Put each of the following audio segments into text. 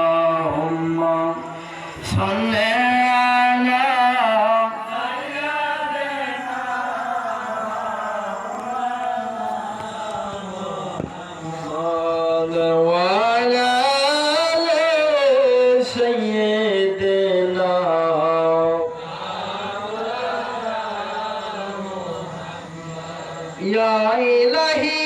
اللهم صل على وعلى آل سيدنا يا إلهي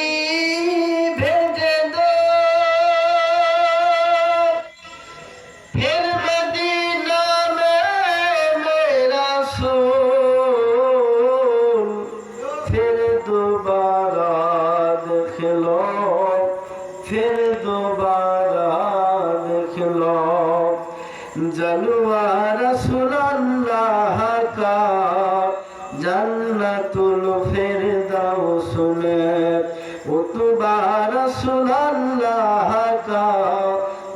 फिर दोबारा देख लो जलवा रसूलुल्लाह का जन्नतुल फिरदौस में उतबा रसूलुल्लाह का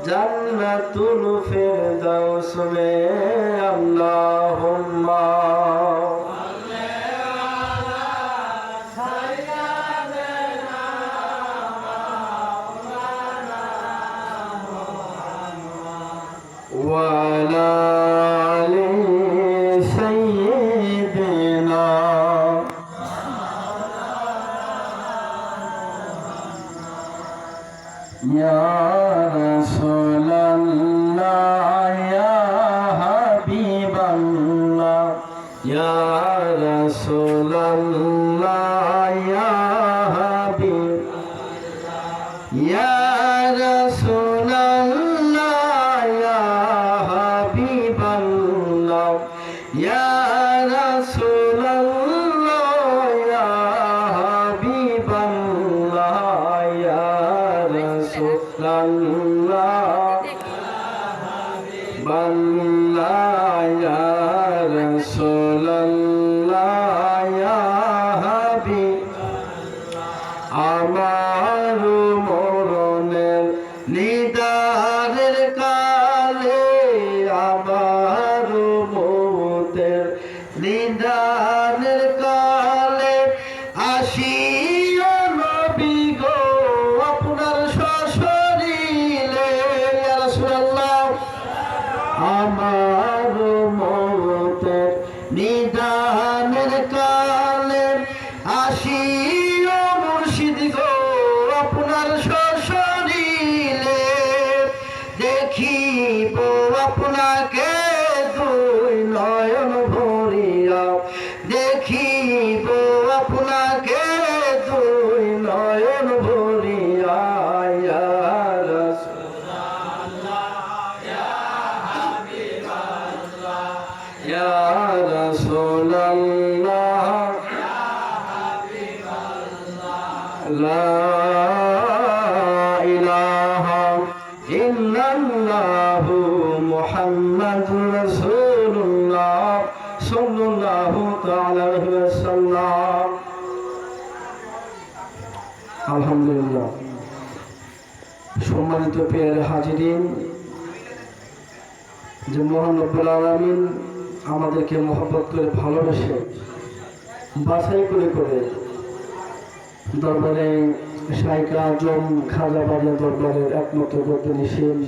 जन्नतुल फिरदौस में अल्लाहुम्मा وعلى آل سيدنا يا رسول الله يا حبيب الله يا رسول الله يا حبيب يا رسول يا رسول الله يا حبيب الله يا رسول الله يا رسول الله يا حبيب আমার মরণের নিদানের কালে আমার নিদানের কালে আসিও নবী গো আপনার সশরীরে ইয়া রাসূলুল্লাহ আমার মওতের নিদানের কালে আসিও মুর্শিদ গো আপনার সশরীরে দেখিব আপনাকে দুই নয়ন ভরিয়া দেখিব আপনাকে দুই নয়ন ভরিয়া ইয়া রাসূলুল্লাহ ইয়া হাবিবাল্লাহ ইয়া রাসূলুল্লাহ ইয়া হাবিবাল্লাহ লা ইলাহা ইল্লাল্লাহু মুহাম্মাদুর রাসূলুল্লাহ সাল্লাল্লাহু তাআলা আলাইহি ওয়াসাল্লাম। আলহামদুলিল্লাহ। সম্মানিত প্রিয় হাজিরিন, যে মহান রব্বুল আলামিন আমাদেরকে মহব্বত করে ভালোবেসে বাছাই করে দরবারে শাইখ আজম খাজা বাবা দরবারের একমাত্র গদ্দানিশীল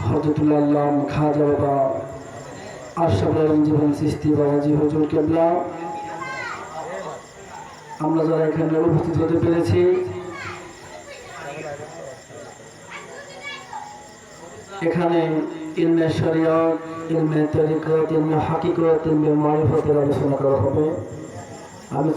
হযরতুল আল্লাম খাজা বাবা আশরাফ জীবন চিশতি বাবাজি হুজুর কেবলা, আমরা যারা এখানে উপস্থিত হতে পেরেছি এখানে ইলমে শরিয়ত, ইলমে তরিকত, ইলমে হাকিকত, ইলমে মারিফতের আলোচনা করা হবে। আমি